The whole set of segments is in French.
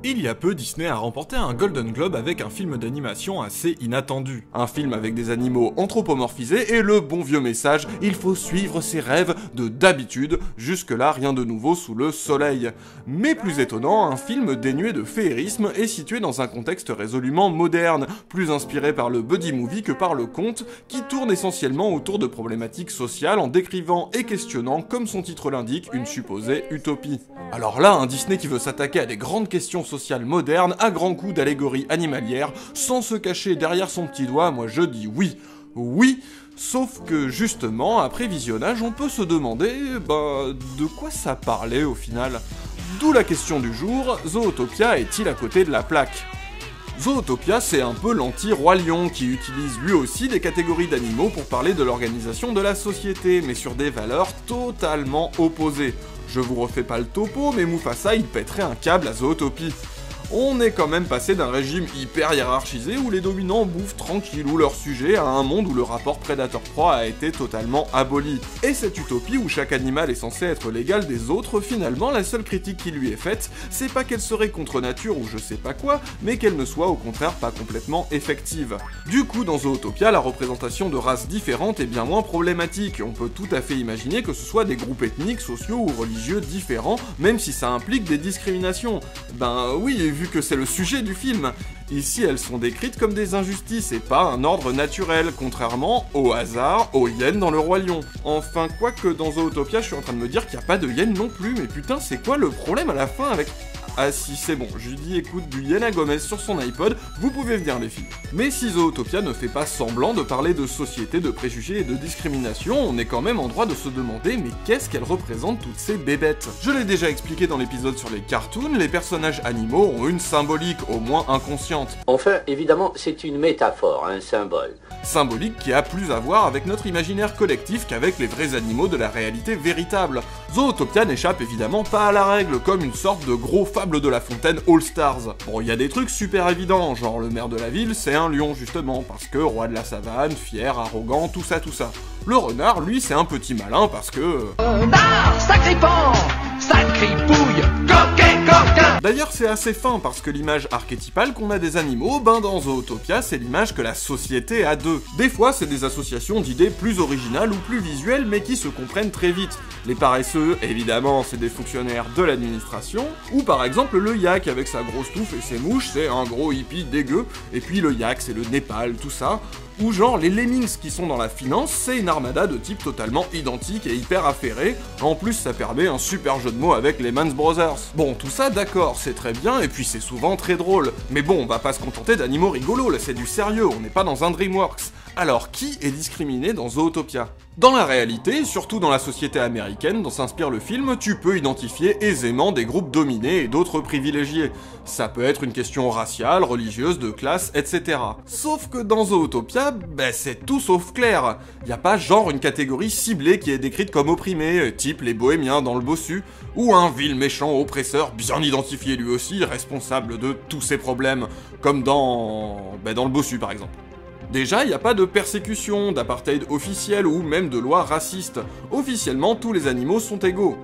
Il y a peu, Disney a remporté un Golden Globe avec un film d'animation assez inattendu. Un film avec des animaux anthropomorphisés et le bon vieux message « Il faut suivre ses rêves de d'habitude, jusque-là rien de nouveau sous le soleil ». Mais plus étonnant, un film dénué de féerisme et situé dans un contexte résolument moderne, plus inspiré par le buddy movie que par le conte, qui tourne essentiellement autour de problématiques sociales en décrivant et questionnant, comme son titre l'indique, une supposée utopie. Alors là, un Disney qui veut s'attaquer à des grandes questions sociales modernes à grands coups d'allégorie animalière, sans se cacher derrière son petit doigt, moi je dis oui. Oui, sauf que justement, après visionnage, on peut se demander, de quoi ça parlait au final? D'où la question du jour, Zootopia est-il à côté de la plaque? Zootopia, c'est un peu l'anti-Roi Lion qui utilise lui aussi des catégories d'animaux pour parler de l'organisation de la société, mais sur des valeurs totalement opposées. Je vous refais pas le topo, mais Mufasa il pèterait un câble à Zootopie. On est quand même passé d'un régime hyper hiérarchisé où les dominants bouffent tranquillou leur sujet à un monde où le rapport prédateur-proie a été totalement aboli. Et cette utopie où chaque animal est censé être l'égal des autres, finalement la seule critique qui lui est faite, c'est pas qu'elle serait contre nature ou je sais pas quoi, mais qu'elle ne soit au contraire pas complètement effective. Du coup dans Zootopia, la représentation de races différentes est bien moins problématique, on peut tout à fait imaginer que ce soit des groupes ethniques, sociaux ou religieux différents, même si ça implique des discriminations. Ben oui, vu que c'est le sujet du film. Ici, elles sont décrites comme des injustices et pas un ordre naturel, contrairement au hasard, aux hyènes dans le Roi Lion. Enfin, quoique dans Zootopia, je suis en train de me dire qu'il n'y a pas de hyènes non plus, mais putain, c'est quoi le problème à la fin avec... Ah si, c'est bon, Judy écoute du Yena Gomez sur son iPod, vous pouvez venir les filles. Mais si Zootopia ne fait pas semblant de parler de société, de préjugés et de discrimination, on est quand même en droit de se demander mais qu'est-ce qu'elles représentent toutes ces bébêtes? Je l'ai déjà expliqué dans l'épisode sur les cartoons, les personnages animaux ont une symbolique, au moins inconsciente. Enfin, évidemment, c'est une métaphore, un symbole. Symbolique qui a plus à voir avec notre imaginaire collectif qu'avec les vrais animaux de la réalité véritable. Zootopia n'échappe évidemment pas à la règle, comme une sorte de gros fable de la fontaine All Stars. Bon, il y a des trucs super évidents, genre le maire de la ville, c'est un lion justement, parce que roi de la savane, fier, arrogant, tout ça. Le renard, lui, c'est un petit malin, parce que... Renard, sacré pan, sacré pouille, coquin. D'ailleurs, c'est assez fin, parce que l'image archétypale qu'on a des animaux, dans Zootopia, c'est l'image que la société a d'eux. Des fois, c'est des associations d'idées plus originales ou plus visuelles, mais qui se comprennent très vite. Les paresseux, évidemment, c'est des fonctionnaires de l'administration, ou par exemple le yak avec sa grosse touffe et ses mouches, c'est un gros hippie dégueu, et puis le yak, c'est le Népal, tout ça. Ou genre les lemmings qui sont dans la finance, c'est une armada de types totalement identiques et hyper affairés, en plus ça permet un super jeu de mots avec les Mans Brothers. Bon, tout ça d'accord, c'est très bien, et puis c'est souvent très drôle, mais bon, on va pas se contenter d'animaux rigolos, là c'est du sérieux, on n'est pas dans un DreamWorks. Alors qui est discriminé dans Zootopia? Dans la réalité, surtout dans la société américaine dont s'inspire le film, tu peux identifier aisément des groupes dominés et d'autres privilégiés. Ça peut être une question raciale, religieuse, de classe, etc. Sauf que dans Zootopia, c'est tout sauf clair. Y a pas genre une catégorie ciblée qui est décrite comme opprimée, type les bohémiens dans le bossu, ou un vil méchant oppresseur bien identifié lui aussi, responsable de tous ces problèmes, comme dans le bossu par exemple. Déjà, il n'y a pas de persécution, d'apartheid officiel ou même de loi raciste. Officiellement, tous les animaux sont égaux.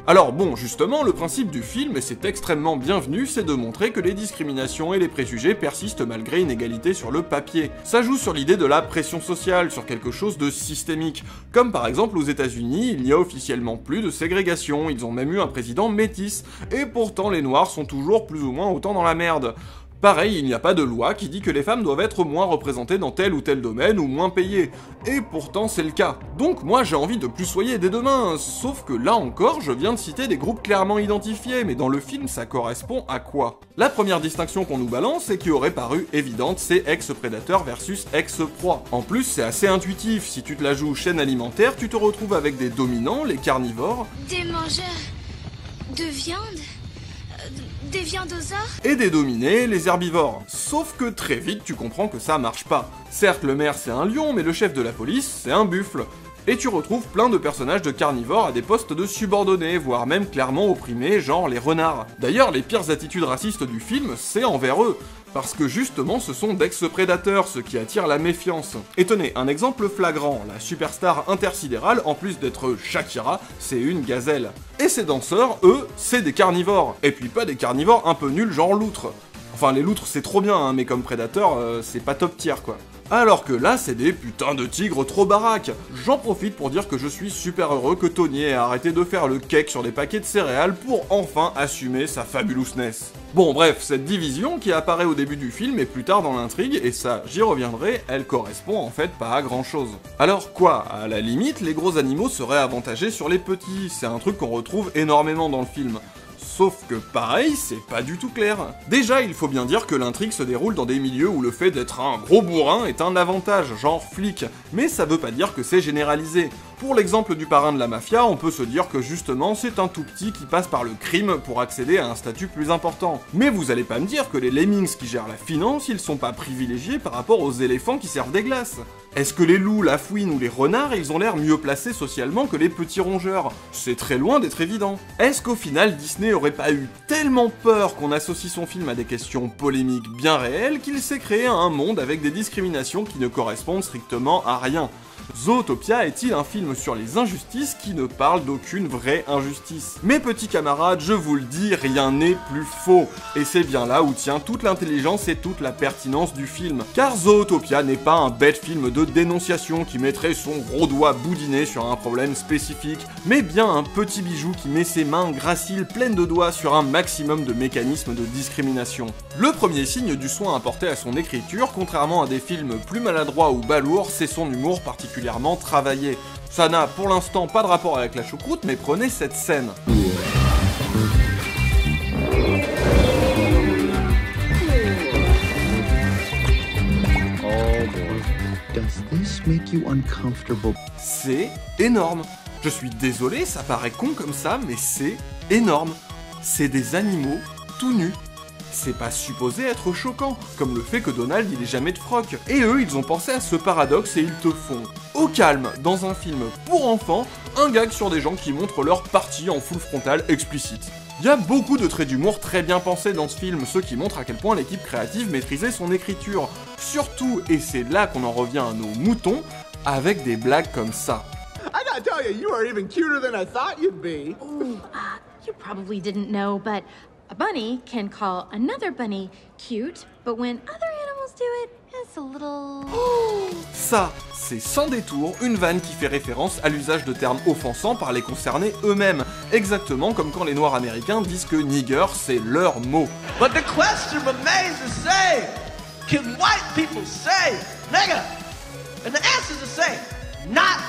Alors bon, justement, le principe du film, et c'est extrêmement bienvenu, c'est de montrer que les discriminations et les préjugés persistent malgré une égalité sur le papier. Ça joue sur l'idée de la pression sociale, sur quelque chose de systémique. Comme par exemple aux États-Unis, il n'y a officiellement plus de ségrégation, ils ont même eu un président métis, et pourtant les noirs sont toujours plus ou moins autant dans la merde. Pareil, il n'y a pas de loi qui dit que les femmes doivent être moins représentées dans tel ou tel domaine ou moins payées. Et pourtant c'est le cas. Donc moi j'ai envie de plus soyer dès demain, sauf que là encore je viens de citer des groupes clairement identifiés, mais dans le film ça correspond à quoi? La première distinction qu'on nous balance et qui aurait paru évidente, c'est ex-prédateur versus ex-proie. En plus c'est assez intuitif, si tu te la joues chaîne alimentaire, tu te retrouves avec des dominants, les carnivores, des mangeurs de viande, des viandosaures et des dominés, les herbivores. Sauf que très vite tu comprends que ça marche pas. Certes le maire c'est un lion, mais le chef de la police c'est un buffle. Et tu retrouves plein de personnages de carnivores à des postes de subordonnés, voire même clairement opprimés, genre les renards. D'ailleurs, les pires attitudes racistes du film, c'est envers eux. Parce que justement, ce sont d'ex-prédateurs, ce qui attire la méfiance. Et tenez, un exemple flagrant, la superstar intersidérale, en plus d'être Shakira, c'est une gazelle. Et ces danseurs, eux, c'est des carnivores. Et puis pas des carnivores un peu nuls genre loutres. Enfin, les loutres c'est trop bien, hein, mais comme prédateurs, c'est pas top tier quoi. Alors que là, c'est des putains de tigres trop baraques. J'en profite pour dire que je suis super heureux que Tony ait arrêté de faire le cake sur des paquets de céréales pour enfin assumer sa fabulousness. Bon bref, cette division qui apparaît au début du film et plus tard dans l'intrigue, et ça j'y reviendrai, elle correspond en fait pas à grand chose. Alors quoi, à la limite, les gros animaux seraient avantagés sur les petits, c'est un truc qu'on retrouve énormément dans le film. Sauf que pareil, c'est pas du tout clair. Déjà, il faut bien dire que l'intrigue se déroule dans des milieux où le fait d'être un gros bourrin est un avantage, genre flic, mais ça veut pas dire que c'est généralisé. Pour l'exemple du parrain de la mafia, on peut se dire que justement c'est un tout petit qui passe par le crime pour accéder à un statut plus important. Mais vous allez pas me dire que les lemmings qui gèrent la finance, ils sont pas privilégiés par rapport aux éléphants qui servent des glaces. Est-ce que les loups, la fouine ou les renards, ils ont l'air mieux placés socialement que les petits rongeurs? C'est très loin d'être évident. Est-ce qu'au final Disney aurait pas eu tellement peur qu'on associe son film à des questions polémiques bien réelles qu'il s'est créé un monde avec des discriminations qui ne correspondent strictement à rien? Zootopia est-il un film sur les injustices qui ne parle d'aucune vraie injustice? Mes petits camarades, je vous le dis, rien n'est plus faux. Et c'est bien là où tient toute l'intelligence et toute la pertinence du film. Car Zootopia n'est pas un bête film de dénonciation qui mettrait son gros doigt boudiné sur un problème spécifique, mais bien un petit bijou qui met ses mains graciles pleines de doigts sur un maximum de mécanismes de discrimination. Le premier signe du soin apporté à son écriture, contrairement à des films plus maladroits ou balourds, c'est son humour particulièrement travaillé. Ça n'a pour l'instant pas de rapport avec la choucroute, mais prenez cette scène. Does this make you uncomfortable? C'est énorme. Je suis désolé, ça paraît con comme ça, mais c'est énorme. C'est des animaux tout nus. C'est pas supposé être choquant, comme le fait que Donald il ait jamais de froc. Et eux, ils ont pensé à ce paradoxe et ils te font, au calme, dans un film pour enfants, un gag sur des gens qui montrent leur partie en full frontal explicite. Il y a beaucoup de traits d'humour très bien pensés dans ce film, ce qui montre à quel point l'équipe créative maîtrisait son écriture. Surtout, et c'est là qu'on en revient à nos moutons, avec des blagues comme ça. I gotta tell you, you are even cuter than I thought you'd be. Ooh, you probably didn't know, but a bunny can call another bunny cute, but when other animals do it, it's a little... Ça, c'est sans détour une vanne qui fait référence à l'usage de termes offensants par les concernés eux-mêmes, exactement comme quand les Noirs américains disent que nigger c'est leur mot. But the question remains the same. Can white people say nigga? And the answer's the same. Not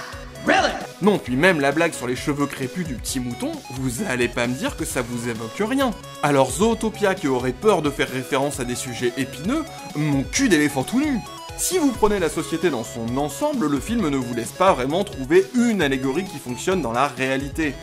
really. Non, puis même la blague sur les cheveux crépus du petit mouton, vous allez pas me dire que ça vous évoque rien. Alors Zootopia qui aurait peur de faire référence à des sujets épineux, mon cul d'éléphant tout nu. Si vous prenez la société dans son ensemble, le film ne vous laisse pas vraiment trouver une allégorie qui fonctionne dans la réalité.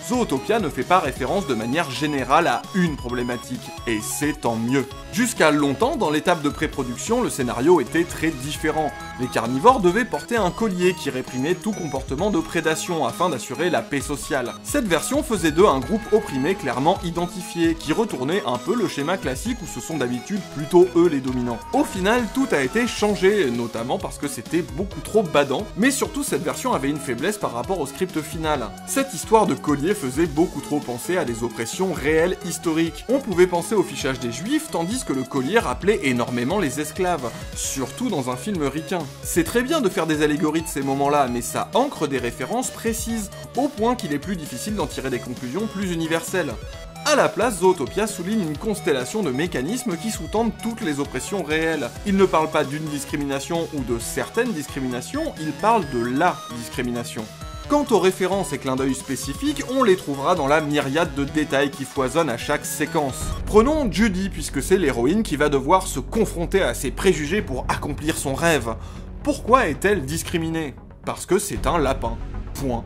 Zootopia ne fait pas référence de manière générale à une problématique, et c'est tant mieux. Jusqu'à longtemps, dans l'étape de pré-production, le scénario était très différent. Les carnivores devaient porter un collier qui réprimait tout comportement de prédation afin d'assurer la paix sociale. Cette version faisait d'eux un groupe opprimé clairement identifié, qui retournait un peu le schéma classique où ce sont d'habitude plutôt eux les dominants. Au final, tout a été changé, notamment parce que c'était beaucoup trop badant, mais surtout cette version avait une faiblesse par rapport au script final. Cette histoire de collier faisait beaucoup trop penser à des oppressions réelles historiques. On pouvait penser au fichage des juifs, tandis que le collier rappelait énormément les esclaves, surtout dans un film ricain. C'est très bien de faire des allégories de ces moments-là, mais ça ancre des références précises, au point qu'il est plus difficile d'en tirer des conclusions plus universelles. À la place, Zootopia souligne une constellation de mécanismes qui sous-tendent toutes les oppressions réelles. Il ne parle pas d'une discrimination ou de certaines discriminations, il parle de la discrimination. Quant aux références et clins d'œil spécifiques, on les trouvera dans la myriade de détails qui foisonnent à chaque séquence. Prenons Judy, puisque c'est l'héroïne qui va devoir se confronter à ses préjugés pour accomplir son rêve. Pourquoi est-elle discriminée? Parce que c'est un lapin. Point.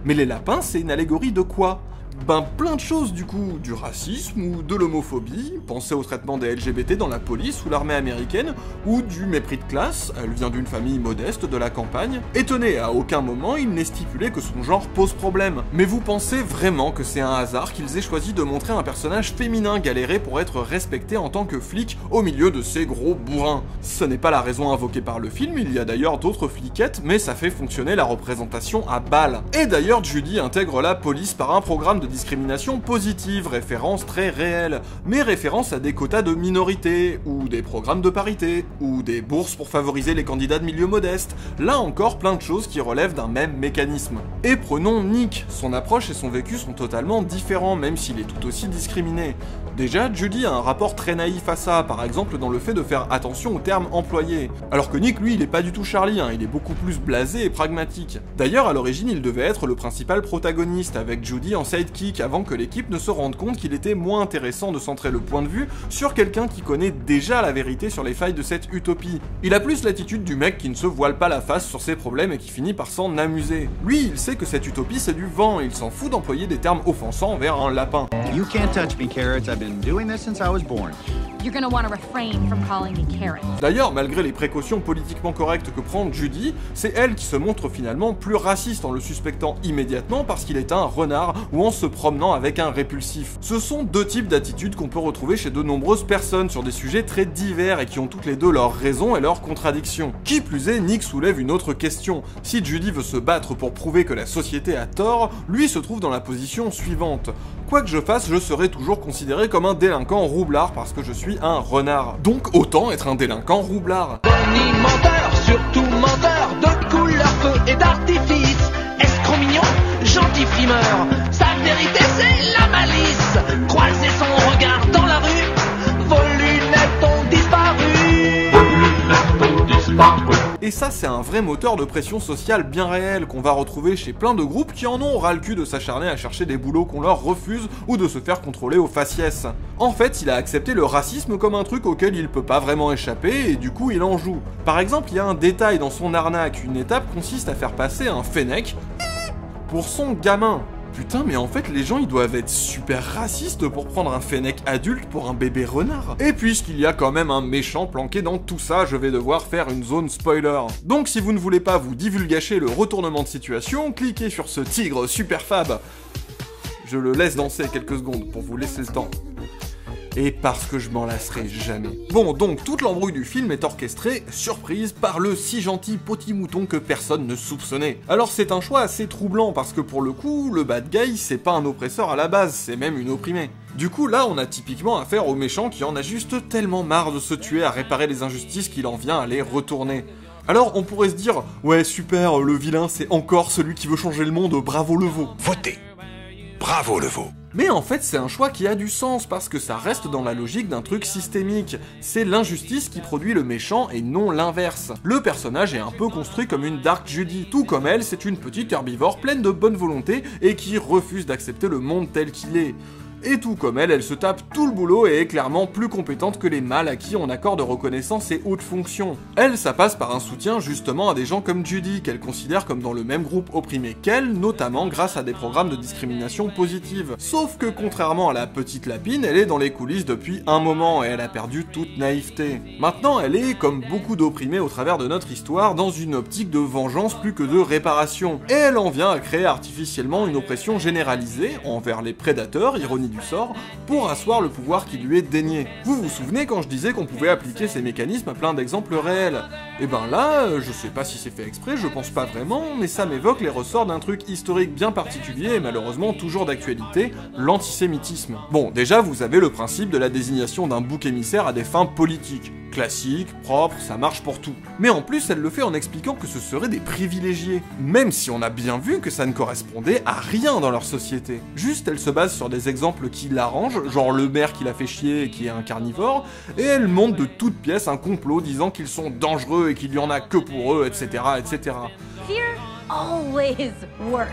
Mais les lapins, c'est une allégorie de quoi? Ben plein de choses du coup, du racisme ou de l'homophobie, pensez au traitement des LGBT dans la police ou l'armée américaine, ou du mépris de classe, elle vient d'une famille modeste de la campagne. Étonné, à aucun moment il n'est stipulé que son genre pose problème. Mais vous pensez vraiment que c'est un hasard qu'ils aient choisi de montrer un personnage féminin galérer pour être respecté en tant que flic au milieu de ces gros bourrins? Ce n'est pas la raison invoquée par le film, il y a d'ailleurs d'autres fliquettes, mais ça fait fonctionner la représentation à balle. Et d'ailleurs Judy intègre la police par un programme de discrimination positive, référence très réelle, mais référence à des quotas de minorité, ou des programmes de parité, ou des bourses pour favoriser les candidats de milieu modeste, là encore plein de choses qui relèvent d'un même mécanisme. Et prenons Nick, son approche et son vécu sont totalement différents, même s'il est tout aussi discriminé. Déjà, Judy a un rapport très naïf à ça, par exemple dans le fait de faire attention aux termes employés, alors que Nick, lui, il est pas du tout Charlie, il est beaucoup plus blasé et pragmatique. D'ailleurs, à l'origine, il devait être le principal protagoniste, avec Judy en sidekick, avant que l'équipe ne se rende compte qu'il était moins intéressant de centrer le point de vue sur quelqu'un qui connaît déjà la vérité sur les failles de cette utopie. Il a plus l'attitude du mec qui ne se voile pas la face sur ses problèmes et qui finit par s'en amuser. Lui, il sait que cette utopie c'est du vent, et il s'en fout d'employer des termes offensants envers un lapin. You can't touch me, Carrots. I've been doing this since I was born. You're gonna want to refrain from calling me Carrot. D'ailleurs, malgré les précautions politiquement correctes que prend Judy, c'est elle qui se montre finalement plus raciste en le suspectant immédiatement parce qu'il est un renard ou en se promenant avec un répulsif. Ce sont deux types d'attitudes qu'on peut retrouver chez de nombreuses personnes sur des sujets très divers et qui ont toutes les deux leurs raisons et leurs contradictions. Qui plus est, Nick soulève une autre question. Si Judy veut se battre pour prouver que la société a tort, lui se trouve dans la position suivante. Quoi que je fasse, je serai toujours considéré comme un délinquant roublard parce que je suis un renard. Donc autant être un délinquant roublard. Bonnie menteur, surtout menteur, de couleur, feu et d'artifice. Escroc mignon, gentil frimeur, sa vérité c'est la malice. Croiser son regard dans la rue, vos lunettes ont disparu. Et ça, c'est un vrai moteur de pression sociale bien réel qu'on va retrouver chez plein de groupes qui en ont ras le cul de s'acharner à chercher des boulots qu'on leur refuse ou de se faire contrôler au faciès. En fait, il a accepté le racisme comme un truc auquel il peut pas vraiment échapper et du coup il en joue. Par exemple, il y a un détail dans son arnaque, une étape consiste à faire passer un fennec pour son gamin. Putain, mais en fait, les gens, ils doivent être super racistes pour prendre un fennec adulte pour un bébé renard. Et puisqu'il y a quand même un méchant planqué dans tout ça, je vais devoir faire une zone spoiler. Donc, si vous ne voulez pas vous divulgacher le retournement de situation, cliquez sur ce tigre super fab. Je le laisse danser quelques secondes pour vous laisser le temps. Et parce que je m'en lasserai jamais. Bon, donc toute l'embrouille du film est orchestrée, surprise, par le si gentil petit mouton que personne ne soupçonnait. Alors c'est un choix assez troublant parce que pour le coup, le bad guy c'est pas un oppresseur à la base, c'est même une opprimée. Du coup là on a typiquement affaire au méchant qui en a juste tellement marre de se tuer à réparer les injustices qu'il en vient à les retourner. Alors on pourrait se dire, ouais super, le vilain c'est encore celui qui veut changer le monde, bravo le veau. Votez. Bravo le veau. Mais en fait, c'est un choix qui a du sens, parce que ça reste dans la logique d'un truc systémique. C'est l'injustice qui produit le méchant et non l'inverse. Le personnage est un peu construit comme une Dark Judy. Tout comme elle, c'est une petite herbivore pleine de bonne volonté et qui refuse d'accepter le monde tel qu'il est. Et tout comme elle se tape tout le boulot et est clairement plus compétente que les mâles à qui on accorde reconnaissance et haute fonction. Elle, ça passe par un soutien justement à des gens comme Judy, qu'elle considère comme dans le même groupe opprimé qu'elle, notamment grâce à des programmes de discrimination positive. Sauf que contrairement à la petite lapine, elle est dans les coulisses depuis un moment et elle a perdu toute naïveté. Maintenant, elle est, comme beaucoup d'opprimés au travers de notre histoire, dans une optique de vengeance plus que de réparation. Et elle en vient à créer artificiellement une oppression généralisée envers les prédateurs, ironie du sort, pour asseoir le pouvoir qui lui est dénié. Vous vous souvenez quand je disais qu'on pouvait appliquer ces mécanismes à plein d'exemples réels? Et ben là, je sais pas si c'est fait exprès, je pense pas vraiment, mais ça m'évoque les ressorts d'un truc historique bien particulier et malheureusement toujours d'actualité, l'antisémitisme. Bon, déjà vous avez le principe de la désignation d'un bouc émissaire à des fins politiques. Classique, propre, ça marche pour tout. Mais en plus, elle le fait en expliquant que ce seraient des privilégiés, même si on a bien vu que ça ne correspondait à rien dans leur société. Juste, elle se base sur des exemples qui l'arrangent, genre le maire qui la fait chier et qui est un carnivore, et elle monte de toutes pièces un complot disant qu'ils sont dangereux et qu'il y en a que pour eux, etc., etc. Fear always works.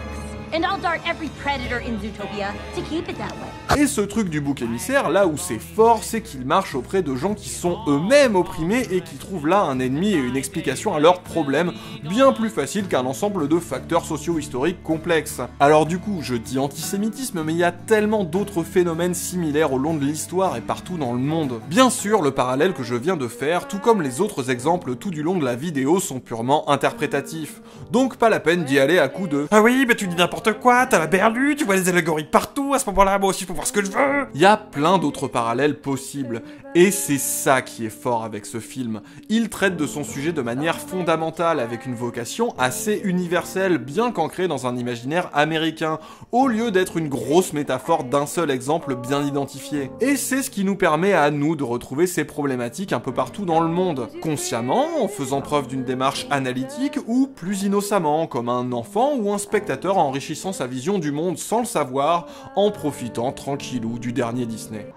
And I'll dart every predator in Zootopia to keep it that way. Et ce truc du bouc émissaire, là où c'est fort, c'est qu'il marche auprès de gens qui sont eux-mêmes opprimés et qui trouvent là un ennemi et une explication à leurs problèmes, bien plus facile qu'un ensemble de facteurs socio-historiques complexes. Alors du coup, je dis antisémitisme, mais il y a tellement d'autres phénomènes similaires au long de l'histoire et partout dans le monde. Bien sûr, le parallèle que je viens de faire, tout comme les autres exemples tout du long de la vidéo, sont purement interprétatifs. Donc pas la peine d'y aller à coup de « Ah oui, mais tu dis n'importe quoi, t'as la berlue, tu vois des allégories partout, à ce moment-là, moi aussi je peux voir ce que je veux !» Il y a plein d'autres parallèles possibles, et c'est ça qui est fort avec ce film. Il traite de son sujet de manière fondamentale, avec une vocation assez universelle, bien qu'ancrée dans un imaginaire américain, au lieu d'être une grosse métaphore d'un seul exemple bien identifié. Et c'est ce qui nous permet à nous de retrouver ces problématiques un peu partout dans le monde, consciemment, en faisant preuve d'une démarche analytique, ou plus innocemment, comme un enfant ou un spectateur enrichissant sa vision du monde sans le savoir, en profitant tranquillou du dernier Disney.